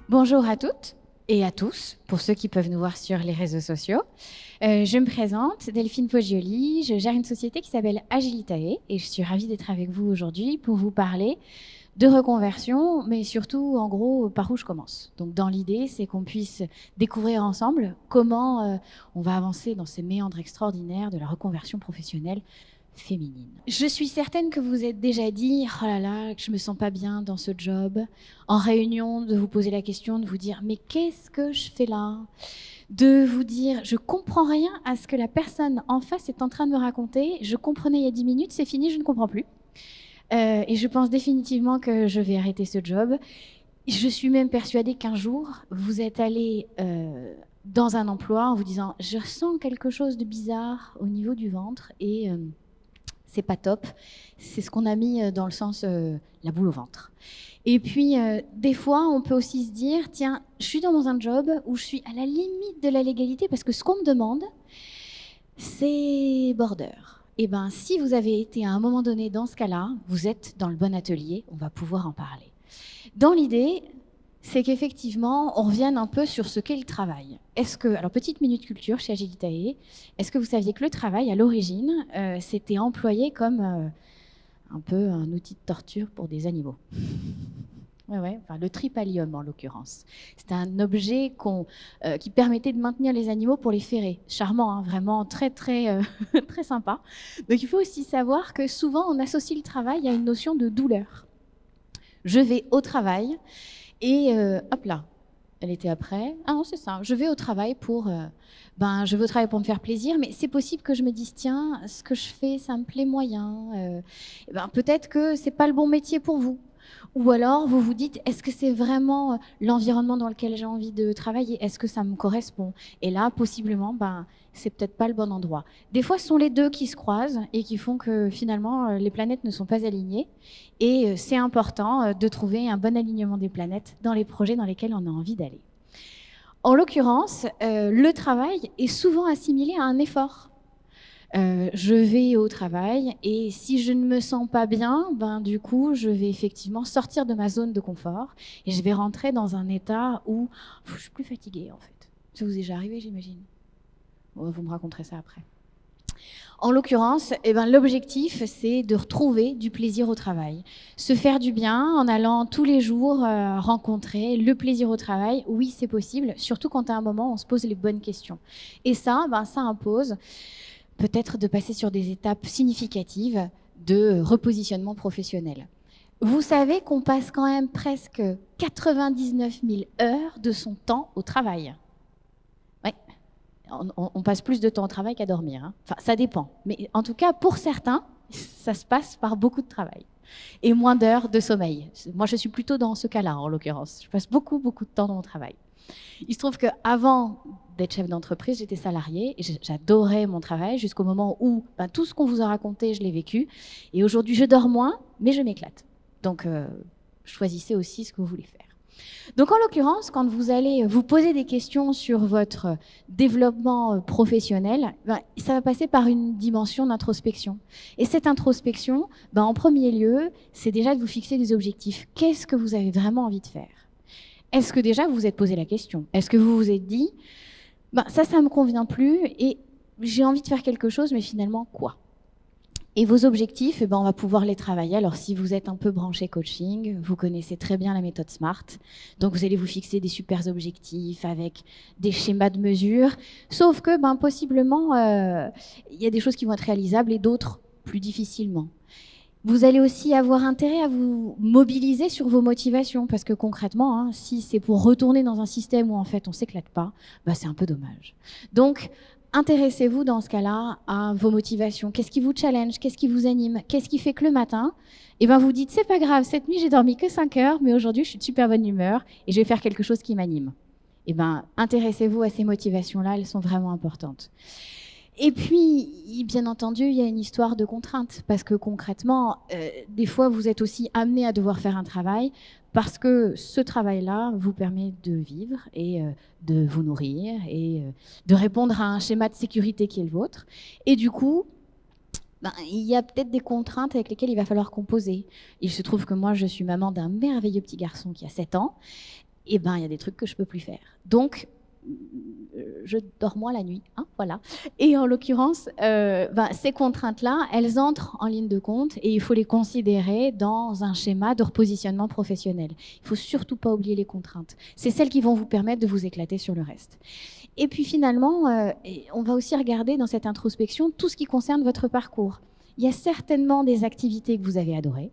Bonjour à toutes et à tous, pour ceux qui peuvent nous voir sur les réseaux sociaux. Je me présente, Delphine Poggioli, je gère une société qui s'appelle Agilitae et je suis ravie d'être avec vous aujourd'hui pour vous parler de reconversion, mais surtout, en gros, par où je commence. Donc, dans l'idée, c'est qu'on puisse découvrir ensemble comment on va avancer dans ces méandres extraordinaires de la reconversion professionnelle féminine. Je suis certaine que vous vous êtes déjà dit « Oh là là, que je me sens pas bien dans ce job ». En réunion, de vous poser la question, de vous dire « Mais qu'est-ce que je fais là ?» De vous dire « Je comprends rien à ce que la personne en face est en train de me raconter. Je comprenais il y a 10 minutes, c'est fini, je ne comprends plus. » Et je pense définitivement que je vais arrêter ce job. Je suis même persuadée qu'un jour, vous êtes allé dans un emploi en vous disant « Je sens quelque chose de bizarre au niveau du ventre et c'est pas top. » C'est ce qu'on a mis dans le sens la boule au ventre. Et puis, des fois, on peut aussi se dire « Tiens, je suis dans un job où je suis à la limite de la légalité parce que ce qu'on me demande, c'est border. » Eh bien, si vous avez été à un moment donné dans ce cas-là, vous êtes dans le bon atelier, on va pouvoir en parler. Dans l'idée, c'est qu'effectivement, on revienne un peu sur ce qu'est le travail. Alors, petite minute culture chez Agilitae, est-ce que vous saviez que le travail, à l'origine, c'était employé comme un peu un outil de torture pour des animaux ? Ouais, enfin, le tripalium en l'occurrence. C'était un objet qui permettait de maintenir les animaux pour les ferrer. Charmant, hein, vraiment très très très sympa. Donc il faut aussi savoir que souvent on associe le travail à une notion de douleur. Je vais au travail et hop là, elle était après. Ah non, c'est ça. Je vais au travail je vais au travail pour me faire plaisir, mais c'est possible que je me dise tiens, ce que je fais, ça me plaît moyen. Peut-être que c'est pas le bon métier pour vous. Ou alors, vous vous dites, est-ce que c'est vraiment l'environnement dans lequel j'ai envie de travailler ? Est-ce que ça me correspond ? Et là, possiblement, c'est peut-être pas le bon endroit. Des fois, ce sont les deux qui se croisent et qui font que finalement, les planètes ne sont pas alignées. Et c'est important de trouver un bon alignement des planètes dans les projets dans lesquels on a envie d'aller. En l'occurrence, le travail est souvent assimilé à un effort. Je vais au travail et si je ne me sens pas bien, du coup, je vais effectivement sortir de ma zone de confort et je vais rentrer dans un état où je suis plus fatiguée en fait. Ça vous est déjà arrivé, j'imagine. Vous me raconterez ça après. En l'occurrence, l'objectif, c'est de retrouver du plaisir au travail. Se faire du bien en allant tous les jours rencontrer le plaisir au travail. Oui, c'est possible, surtout quand à un moment, on se pose les bonnes questions. Et ça, ça impose peut-être de passer sur des étapes significatives de repositionnement professionnel. Vous savez qu'on passe quand même presque 99 000 heures de son temps au travail. Oui, on passe plus de temps au travail qu'à dormir. Hein. Enfin, ça dépend. Mais en tout cas, pour certains, ça se passe par beaucoup de travail et moins d'heures de sommeil. Moi, je suis plutôt dans ce cas-là, en l'occurrence. Je passe beaucoup de temps dans mon travail. Il se trouve qu'avant d'être chef d'entreprise, j'étais salariée et j'adorais mon travail jusqu'au moment où tout ce qu'on vous a raconté, je l'ai vécu. Et aujourd'hui, je dors moins, mais je m'éclate. Donc, choisissez aussi ce que vous voulez faire. Donc, en l'occurrence, quand vous allez vous poser des questions sur votre développement professionnel, ça va passer par une dimension d'introspection. Et cette introspection, en premier lieu, c'est déjà de vous fixer des objectifs. Qu'est-ce que vous avez vraiment envie de faire ? Est-ce que déjà vous vous êtes posé la question ? Est-ce que vous vous êtes dit ça ne me convient plus et j'ai envie de faire quelque chose, mais finalement quoi ? Et vos objectifs, on va pouvoir les travailler. Alors si vous êtes un peu branché coaching, vous connaissez très bien la méthode SMART. Donc vous allez vous fixer des super objectifs avec des schémas de mesure. Sauf que possiblement, y a des choses qui vont être réalisables et d'autres plus difficilement. Vous allez aussi avoir intérêt à vous mobiliser sur vos motivations parce que concrètement, si c'est pour retourner dans un système où en fait on s'éclate pas, c'est un peu dommage. Donc, intéressez-vous dans ce cas-là à vos motivations. Qu'est-ce qui vous challenge ? Qu'est-ce qui vous anime ? Qu'est-ce qui fait que le matin, vous dites c'est pas grave, cette nuit j'ai dormi que 5 heures, mais aujourd'hui je suis de super bonne humeur et je vais faire quelque chose qui m'anime. Intéressez-vous à ces motivations-là, elles sont vraiment importantes. Et puis, bien entendu, il y a une histoire de contrainte, parce que concrètement, des fois, vous êtes aussi amené à devoir faire un travail, parce que ce travail-là vous permet de vivre et de vous nourrir et de répondre à un schéma de sécurité qui est le vôtre. Et du coup, il y a peut-être des contraintes avec lesquelles il va falloir composer. Il se trouve que moi, je suis maman d'un merveilleux petit garçon qui a 7 ans, eh ben, il y a des trucs que je ne peux plus faire. Donc, je dors moins la nuit, hein, voilà. Et en l'occurrence, ces contraintes-là, elles entrent en ligne de compte et il faut les considérer dans un schéma de repositionnement professionnel. Il ne faut surtout pas oublier les contraintes. C'est celles qui vont vous permettre de vous éclater sur le reste. Et puis finalement, on va aussi regarder dans cette introspection tout ce qui concerne votre parcours. Il y a certainement des activités que vous avez adorées.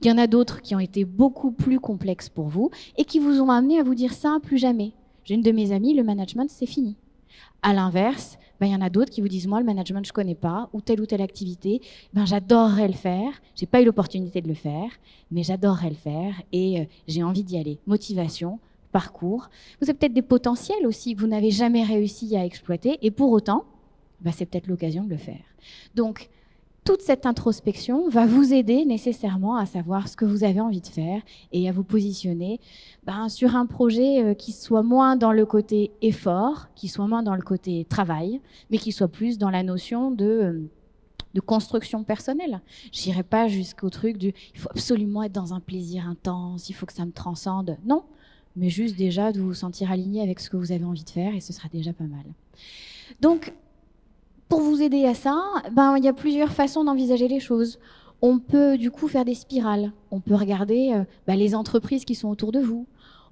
Il y en a d'autres qui ont été beaucoup plus complexes pour vous et qui vous ont amené à vous dire ça, plus jamais. J'ai une de mes amies, le management, c'est fini. À l'inverse, il y en a d'autres qui vous disent, moi, le management, je ne connais pas, ou telle activité, j'adorerais le faire. Je n'ai pas eu l'opportunité de le faire, mais j'adorerais le faire et j'ai envie d'y aller. Motivation, parcours. Vous avez peut-être des potentiels aussi que vous n'avez jamais réussi à exploiter et pour autant, c'est peut-être l'occasion de le faire. Donc, toute cette introspection va vous aider nécessairement à savoir ce que vous avez envie de faire et à vous positionner sur un projet qui soit moins dans le côté effort, qui soit moins dans le côté travail, mais qui soit plus dans la notion de construction personnelle. Je n'irai pas jusqu'au truc du « il faut absolument être dans un plaisir intense, il faut que ça me transcende ». Non, mais juste déjà de vous sentir aligné avec ce que vous avez envie de faire et ce sera déjà pas mal. Donc, pour vous aider à ça, il y a plusieurs façons d'envisager les choses. On peut du coup faire des spirales. On peut regarder les entreprises qui sont autour de vous.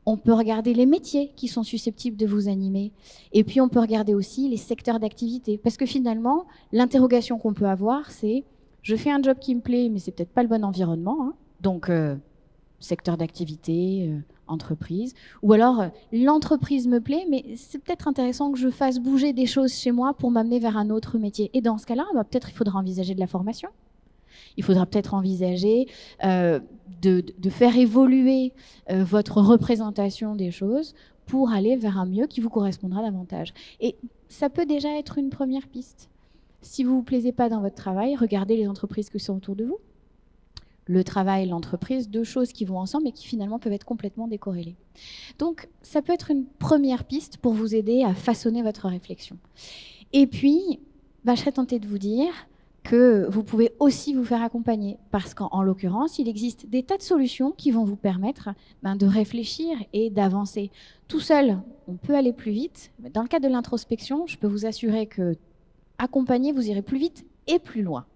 On peut regarder les métiers qui sont susceptibles de vous animer. Et puis on peut regarder aussi les secteurs d'activité. Parce que finalement, l'interrogation qu'on peut avoir, c'est « je fais un job qui me plaît, mais c'est peut-être pas le bon environnement. Hein. » Donc, secteur d'activité, entreprise. Ou alors, l'entreprise me plaît, mais c'est peut-être intéressant que je fasse bouger des choses chez moi pour m'amener vers un autre métier. Et dans ce cas-là, peut-être il faudra envisager de la formation. Il faudra peut-être envisager de faire évoluer votre représentation des choses pour aller vers un mieux qui vous correspondra davantage. Et ça peut déjà être une première piste. Si vous ne vous plaisez pas dans votre travail, regardez les entreprises qui sont autour de vous. Le travail, l'entreprise, deux choses qui vont ensemble et qui finalement peuvent être complètement décorrélées. Donc, ça peut être une première piste pour vous aider à façonner votre réflexion. Et puis, je serais tentée de vous dire que vous pouvez aussi vous faire accompagner parce qu'en l'occurrence, il existe des tas de solutions qui vont vous permettre de réfléchir et d'avancer. Tout seul, on peut aller plus vite. Dans le cadre de l'introspection, je peux vous assurer que accompagner, vous irez plus vite et plus loin.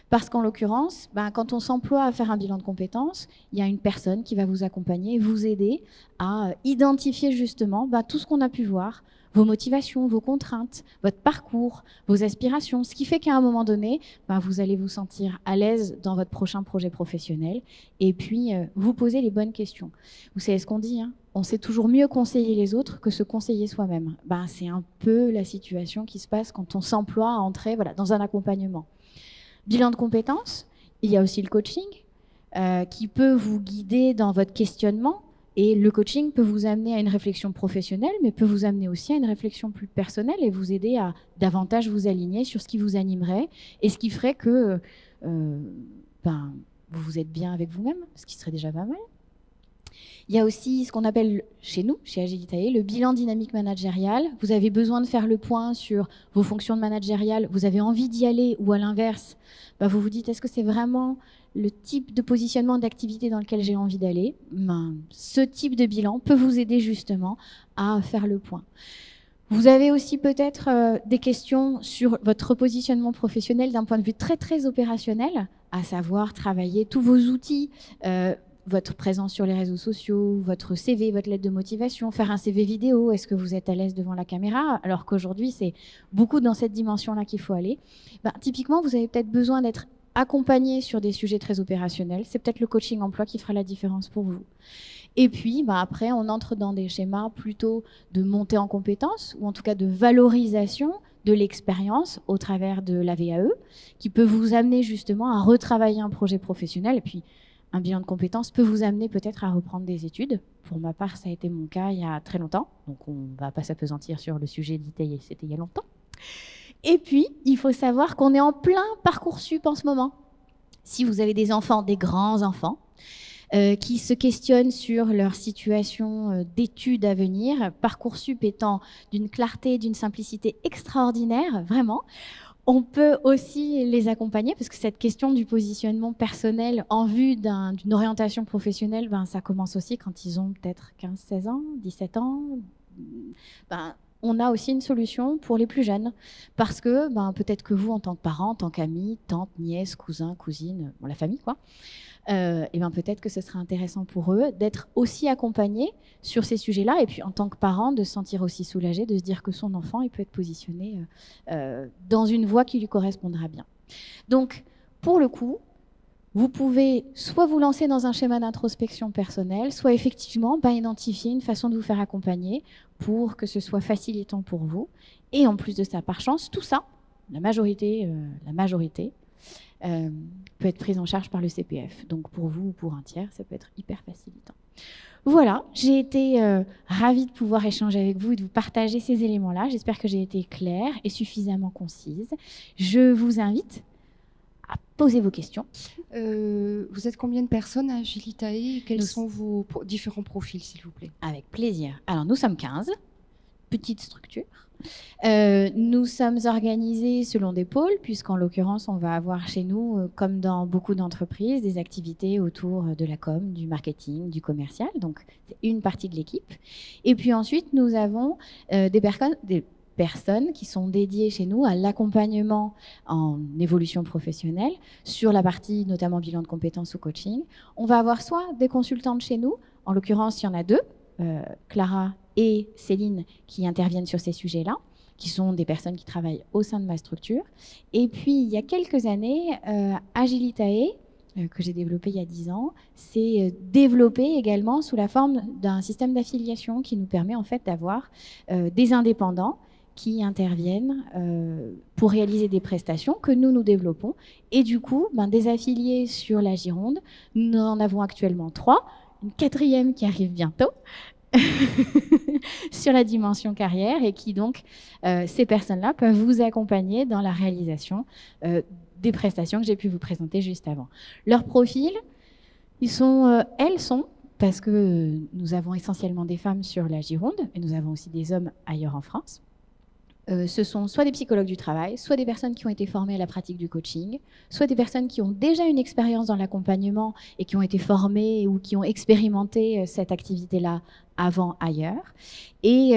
Parce qu'en l'occurrence, quand on s'emploie à faire un bilan de compétences, il y a une personne qui va vous accompagner, vous aider à identifier justement tout ce qu'on a pu voir, vos motivations, vos contraintes, votre parcours, vos aspirations, ce qui fait qu'à un moment donné, vous allez vous sentir à l'aise dans votre prochain projet professionnel et puis vous poser les bonnes questions. Vous savez ce qu'on dit, hein, on sait toujours mieux conseiller les autres que se conseiller soi-même. C'est un peu la situation qui se passe quand on s'emploie à entrer dans un accompagnement. Bilan de compétences, il y a aussi le coaching qui peut vous guider dans votre questionnement et le coaching peut vous amener à une réflexion professionnelle mais peut vous amener aussi à une réflexion plus personnelle et vous aider à davantage vous aligner sur ce qui vous animerait et ce qui ferait que vous êtes bien avec vous-même, ce qui serait déjà pas mal. Il y a aussi ce qu'on appelle chez nous, chez Agilitae, le bilan dynamique managérial. Vous avez besoin de faire le point sur vos fonctions managériales, vous avez envie d'y aller ou à l'inverse, vous vous dites est-ce que c'est vraiment le type de positionnement d'activité dans lequel j'ai envie d'aller. Ce type de bilan peut vous aider justement à faire le point. Vous avez aussi peut-être des questions sur votre repositionnement professionnel d'un point de vue très très opérationnel, à savoir travailler tous vos outils, votre présence sur les réseaux sociaux, votre CV, votre lettre de motivation, faire un CV vidéo, est-ce que vous êtes à l'aise devant la caméra? Alors qu'aujourd'hui, c'est beaucoup dans cette dimension-là qu'il faut aller. Typiquement, vous avez peut-être besoin d'être accompagné sur des sujets très opérationnels. C'est peut-être le coaching emploi qui fera la différence pour vous. Et puis, après, on entre dans des schémas plutôt de montée en compétences, ou en tout cas de valorisation de l'expérience au travers de la VAE, qui peut vous amener justement à retravailler un projet professionnel. Et puis, un bilan de compétences peut vous amener peut-être à reprendre des études. Pour ma part, ça a été mon cas il y a très longtemps. Donc, on ne va pas s'appesantir sur le sujet détaillé, c'était il y a longtemps. Et puis, il faut savoir qu'on est en plein Parcoursup en ce moment. Si vous avez des enfants, des grands enfants, qui se questionnent sur leur situation d'études à venir, Parcoursup étant d'une clarté, d'une simplicité extraordinaire, vraiment. On peut aussi les accompagner parce que cette question du positionnement personnel en vue d'une orientation professionnelle, ça commence aussi quand ils ont peut-être 15, 16 ans, 17 ans. On a aussi une solution pour les plus jeunes parce que peut-être que vous, en tant que parent, en tant qu'ami, tante, nièce, cousin, cousine, la famille, quoi, peut-être que ce serait intéressant pour eux d'être aussi accompagnés sur ces sujets-là et puis en tant que parent de se sentir aussi soulagé, de se dire que son enfant il peut être positionné dans une voie qui lui correspondra bien. Donc pour le coup, vous pouvez soit vous lancer dans un schéma d'introspection personnelle, soit effectivement identifier une façon de vous faire accompagner pour que ce soit facilitant pour vous. Et en plus de ça, par chance, tout ça, la majorité peut être prise en charge par le CPF. Donc pour vous ou pour un tiers, ça peut être hyper facilitant. Voilà, j'ai été ravie de pouvoir échanger avec vous et de vous partager ces éléments-là. J'espère que j'ai été claire et suffisamment concise. Je vous invite à poser vos questions. Vous êtes combien de personnes à Agilitae et quels sont vos différents profils, s'il vous plaît? Avec plaisir. Alors, nous sommes 15, petite structure. Nous sommes organisés selon des pôles, puisqu'en l'occurrence, on va avoir chez nous, comme dans beaucoup d'entreprises, des activités autour de la com, du marketing, du commercial. Donc, c'est une partie de l'équipe. Et puis ensuite, nous avons des personnes qui sont dédiées chez nous à l'accompagnement en évolution professionnelle sur la partie notamment bilan de compétences ou coaching. On va avoir soit des consultantes chez nous, en l'occurrence, il y en a deux, Clara et Céline, qui interviennent sur ces sujets-là, qui sont des personnes qui travaillent au sein de ma structure. Et puis, il y a quelques années, Agilitae, que j'ai développé il y a 10 ans, s'est développé également sous la forme d'un système d'affiliation qui nous permet en fait d'avoir des indépendants qui interviennent pour réaliser des prestations que nous développons. Et du coup, des affiliés sur la Gironde, nous en avons actuellement 3, une 4e qui arrive bientôt, sur la dimension carrière et qui donc, ces personnes-là peuvent vous accompagner dans la réalisation des prestations que j'ai pu vous présenter juste avant. Leur profil, elles sont, parce que nous avons essentiellement des femmes sur la Gironde et nous avons aussi des hommes ailleurs en France. Ce sont soit des psychologues du travail, soit des personnes qui ont été formées à la pratique du coaching, soit des personnes qui ont déjà une expérience dans l'accompagnement et qui ont été formées ou qui ont expérimenté cette activité-là avant ailleurs. Et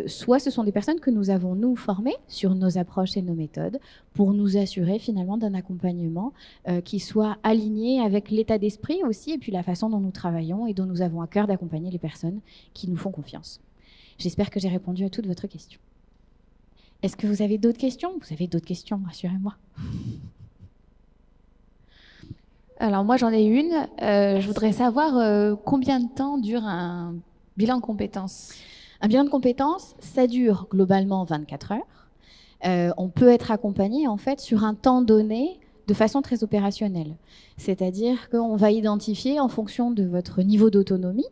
soit ce sont des personnes que nous avons, nous, formées sur nos approches et nos méthodes pour nous assurer finalement d'un accompagnement qui soit aligné avec l'état d'esprit aussi et puis la façon dont nous travaillons et dont nous avons à cœur d'accompagner les personnes qui nous font confiance. J'espère que j'ai répondu à toutes votre questions. Est-ce que vous avez d'autres questions? Vous avez d'autres questions, rassurez-moi. Alors moi j'en ai une. Je voudrais savoir combien de temps dure un bilan de compétences? Un bilan de compétences, ça dure globalement 24 heures. On peut être accompagné en fait sur un temps donné de façon très opérationnelle. C'est-à-dire qu'on va identifier en fonction de votre niveau d'autonomie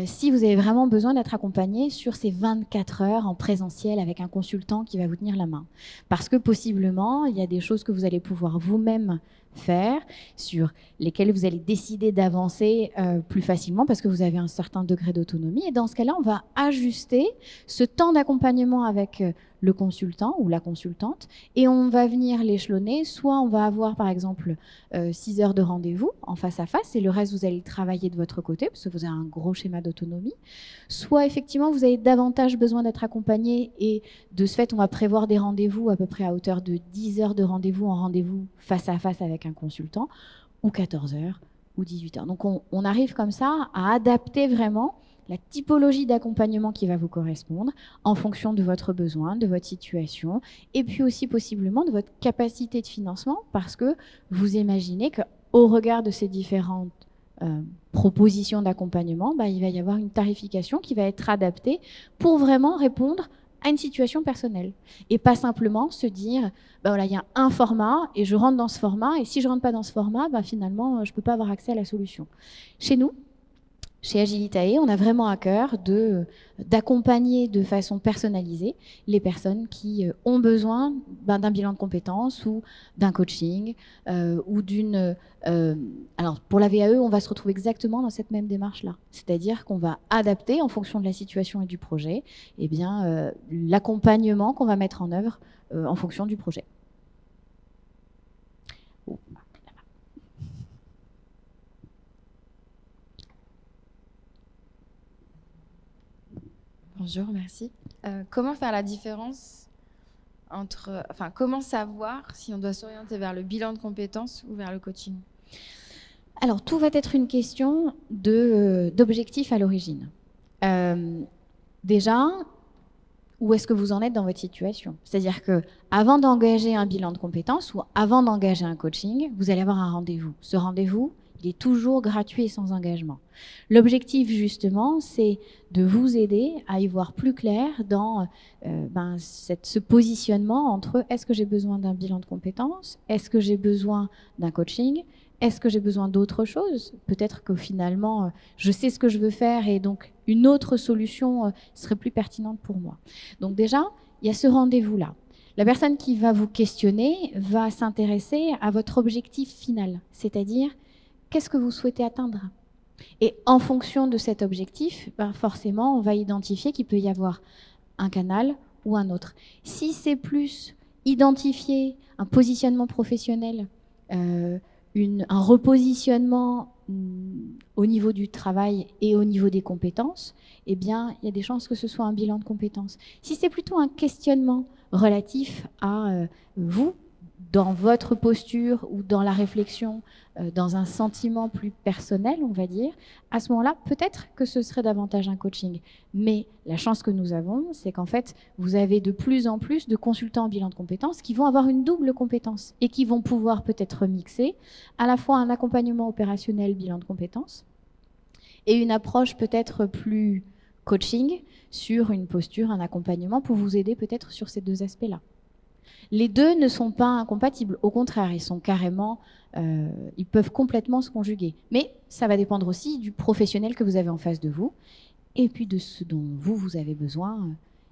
si vous avez vraiment besoin d'être accompagné sur ces 24 heures en présentiel avec un consultant qui va vous tenir la main. Parce que possiblement, il y a des choses que vous allez pouvoir vous-même faire, sur lesquelles vous allez décider d'avancer plus facilement parce que vous avez un certain degré d'autonomie. Et dans ce cas-là, on va ajuster ce temps d'accompagnement avec le consultant ou la consultante et on va venir l'échelonner. Soit on va avoir par exemple 6 heures de rendez-vous en face à face et le reste vous allez travailler de votre côté parce que vous avez un gros schéma d'autonomie. Soit effectivement vous avez davantage besoin d'être accompagné et de ce fait on va prévoir des rendez-vous à peu près à hauteur de 10 heures de rendez-vous en rendez-vous face à face avec un consultant ou 14 heures ou 18 heures. Donc on arrive comme ça à adapter vraiment la typologie d'accompagnement qui va vous correspondre en fonction de votre besoin, de votre situation et puis aussi possiblement de votre capacité de financement parce que vous imaginez qu'au regard de ces différentes propositions d'accompagnement, il va y avoir une tarification qui va être adaptée pour vraiment répondre à une situation personnelle et pas simplement se dire voilà, il y a un format et je rentre dans ce format et si je rentre pas dans ce format, finalement je peux pas avoir accès à la solution. Chez nous, chez Agilitae, on a vraiment à cœur d'accompagner de façon personnalisée les personnes qui ont besoin d'un bilan de compétences ou d'un coaching ou d'une... alors, pour la VAE, on va se retrouver exactement dans cette même démarche-là. C'est-à-dire qu'on va adapter, en fonction de la situation et du projet, l'accompagnement qu'on va mettre en œuvre en fonction du projet. Bonjour, merci. Comment faire la différence entre, comment savoir si on doit s'orienter vers le bilan de compétences ou vers le coaching? Alors, tout va être une question d'objectif à l'origine. Déjà, où est-ce que vous en êtes dans votre situation? C'est-à-dire que avant d'engager un bilan de compétences ou avant d'engager un coaching, vous allez avoir un rendez-vous. Ce rendez-vous, il est toujours gratuit et sans engagement. L'objectif, justement, c'est de vous aider à y voir plus clair dans ce positionnement entre est-ce que j'ai besoin d'un bilan de compétences, est-ce que j'ai besoin d'un coaching, est-ce que j'ai besoin d'autre chose? Peut-être que finalement, je sais ce que je veux faire et donc une autre solution serait plus pertinente pour moi. Donc déjà, il y a ce rendez-vous-là. La personne qui va vous questionner va s'intéresser à votre objectif final, c'est-à-dire qu'est-ce que vous souhaitez atteindre? Et en fonction de cet objectif, forcément, on va identifier qu'il peut y avoir un canal ou un autre. Si c'est plus identifier un positionnement professionnel, un repositionnement au niveau du travail et au niveau des compétences, eh bien, il y a des chances que ce soit un bilan de compétences. Si c'est plutôt un questionnement relatif à vous, dans votre posture ou dans la réflexion, dans un sentiment plus personnel, on va dire, à ce moment-là, peut-être que ce serait davantage un coaching. Mais la chance que nous avons, c'est qu'en fait, vous avez de plus en plus de consultants en bilan de compétences qui vont avoir une double compétence et qui vont pouvoir peut-être mixer à la fois un accompagnement opérationnel bilan de compétences et une approche peut-être plus coaching sur une posture, un accompagnement pour vous aider peut-être sur ces deux aspects-là. Les deux ne sont pas incompatibles, au contraire, ils sont carrément, ils peuvent complètement se conjuguer. Mais ça va dépendre aussi du professionnel que vous avez en face de vous, et puis de ce dont vous avez besoin,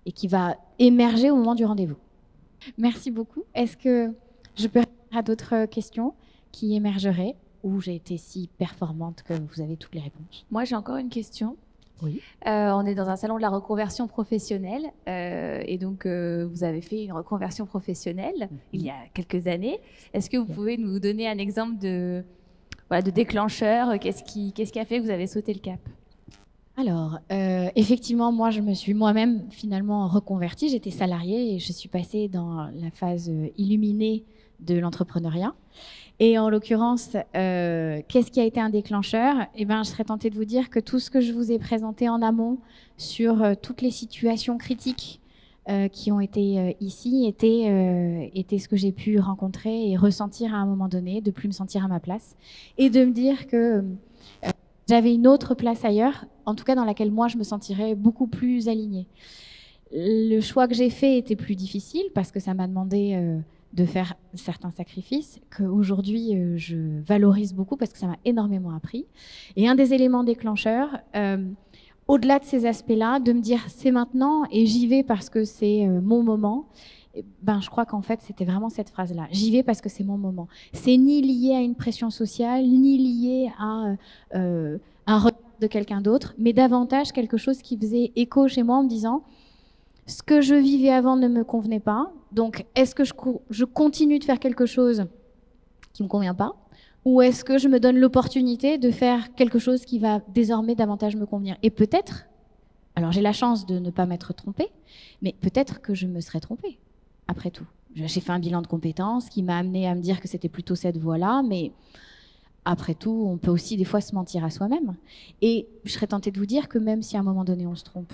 et qui va émerger au moment du rendez-vous. Merci beaucoup. Est-ce que je peux répondre à d'autres questions qui émergeraient, ou j'ai été si performante que vous avez toutes les réponses? Moi, j'ai encore une question. Oui. On est dans un salon de la reconversion professionnelle et donc vous avez fait une reconversion professionnelle il y a quelques années. Est-ce que vous pouvez nous donner un exemple de déclencheur? Qu'est-ce qui a fait que vous avez sauté le cap? Alors, effectivement, moi, je me suis moi-même finalement reconvertie. J'étais salariée et je suis passée dans la phase illuminée de l'entrepreneuriat. Et en l'occurrence, qu'est-ce qui a été un déclencheur? Eh bien, je serais tentée de vous dire que tout ce que je vous ai présenté en amont sur toutes les situations critiques qui ont été ici était ce que j'ai pu rencontrer et ressentir à un moment donné, de plus me sentir à ma place et de me dire que j'avais une autre place ailleurs, en tout cas dans laquelle moi je me sentirais beaucoup plus alignée. Le choix que j'ai fait était plus difficile parce que ça m'a demandé de faire certains sacrifices qu'aujourd'hui je valorise beaucoup parce que ça m'a énormément appris. Et un des éléments déclencheurs, au-delà de ces aspects-là, de me dire c'est maintenant et j'y vais parce que c'est mon moment, je crois qu'en fait c'était vraiment cette phrase-là. J'y vais parce que c'est mon moment. C'est ni lié à une pression sociale, ni lié à un regard de quelqu'un d'autre, mais davantage quelque chose qui faisait écho chez moi en me disant ce que je vivais avant ne me convenait pas. Donc, est-ce que je continue de faire quelque chose qui ne me convient pas? Ou est-ce que je me donne l'opportunité de faire quelque chose qui va désormais davantage me convenir? Et peut-être, alors j'ai la chance de ne pas m'être trompée, mais peut-être que je me serais trompée, après tout. J'ai fait un bilan de compétences qui m'a amené à me dire que c'était plutôt cette voie-là, mais après tout, on peut aussi des fois se mentir à soi-même. Et je serais tentée de vous dire que même si à un moment donné on se trompe,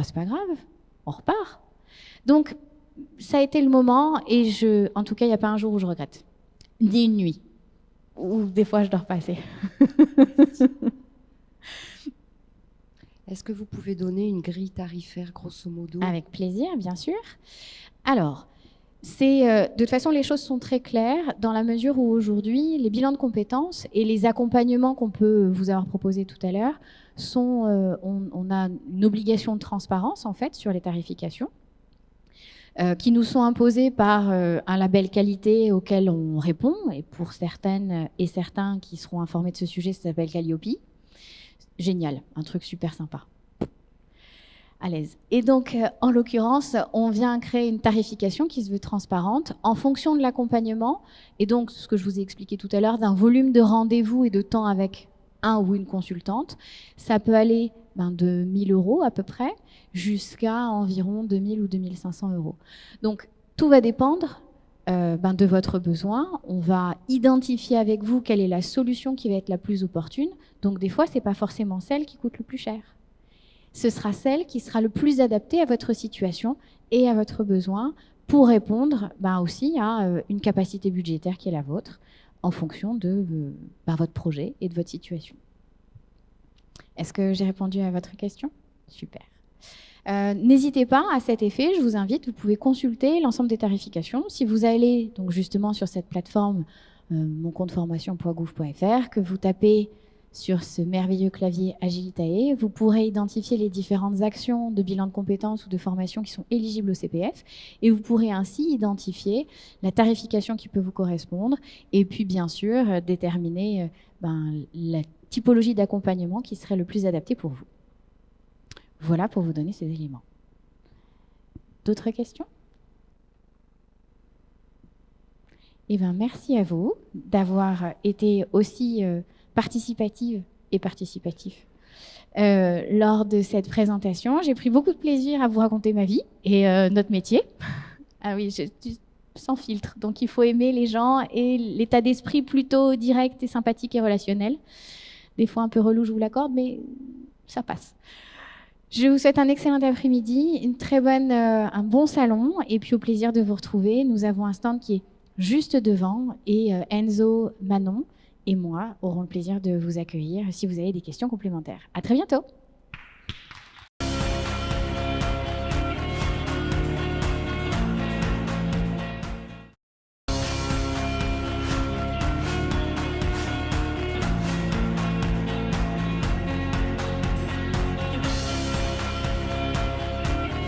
c'est pas grave, on repart. Donc, ça a été le moment et en tout cas, il n'y a pas un jour où je regrette. Ni une nuit. Ou des fois, je dors pas assez. Est-ce que vous pouvez donner une grille tarifaire, grosso modo? Avec plaisir, bien sûr. Alors, de toute façon, les choses sont très claires dans la mesure où aujourd'hui, les bilans de compétences et les accompagnements qu'on peut vous avoir proposés tout à l'heure on a une obligation de transparence en fait sur les tarifications qui nous sont imposées par un label qualité auquel on répond, et pour certaines et certains qui seront informés de ce sujet, ça s'appelle Calliope. Génial, un truc super sympa. À l'aise. Et donc, en l'occurrence, on vient créer une tarification qui se veut transparente en fonction de l'accompagnement et donc, ce que je vous ai expliqué tout à l'heure, d'un volume de rendez-vous et de temps avec un ou une consultante. Ça peut aller de 1 000 € à peu près jusqu'à environ 2 000 ou 2 500 €. Donc, tout va dépendre de votre besoin. On va identifier avec vous quelle est la solution qui va être la plus opportune. Donc, des fois, ce n'est pas forcément celle qui coûte le plus cher. Ce sera celle qui sera le plus adaptée à votre situation et à votre besoin pour répondre aussi à une capacité budgétaire qui est la vôtre en fonction de votre projet et de votre situation. Est-ce que j'ai répondu à votre question? Super. N'hésitez pas à cet effet, je vous invite, vous pouvez consulter l'ensemble des tarifications. Si vous allez donc justement sur cette plateforme moncompteformation.gouv.fr, que vous tapez sur ce merveilleux clavier Agilitae, vous pourrez identifier les différentes actions de bilan de compétences ou de formation qui sont éligibles au CPF et vous pourrez ainsi identifier la tarification qui peut vous correspondre et puis bien sûr déterminer la typologie d'accompagnement qui serait le plus adapté pour vous. Voilà pour vous donner ces éléments. D'autres questions? Eh bien, merci à vous d'avoir été aussi participative et participatif lors de cette présentation. J'ai pris beaucoup de plaisir à vous raconter ma vie et notre métier. Ah oui, sans filtre. Donc, il faut aimer les gens et l'état d'esprit plutôt direct et sympathique et relationnel. Des fois un peu relou, je vous l'accorde, mais ça passe. Je vous souhaite un excellent après-midi, un bon salon et puis au plaisir de vous retrouver. Nous avons un stand qui est juste devant et Enzo, Manon et moi aurons le plaisir de vous accueillir si vous avez des questions complémentaires. À très bientôt.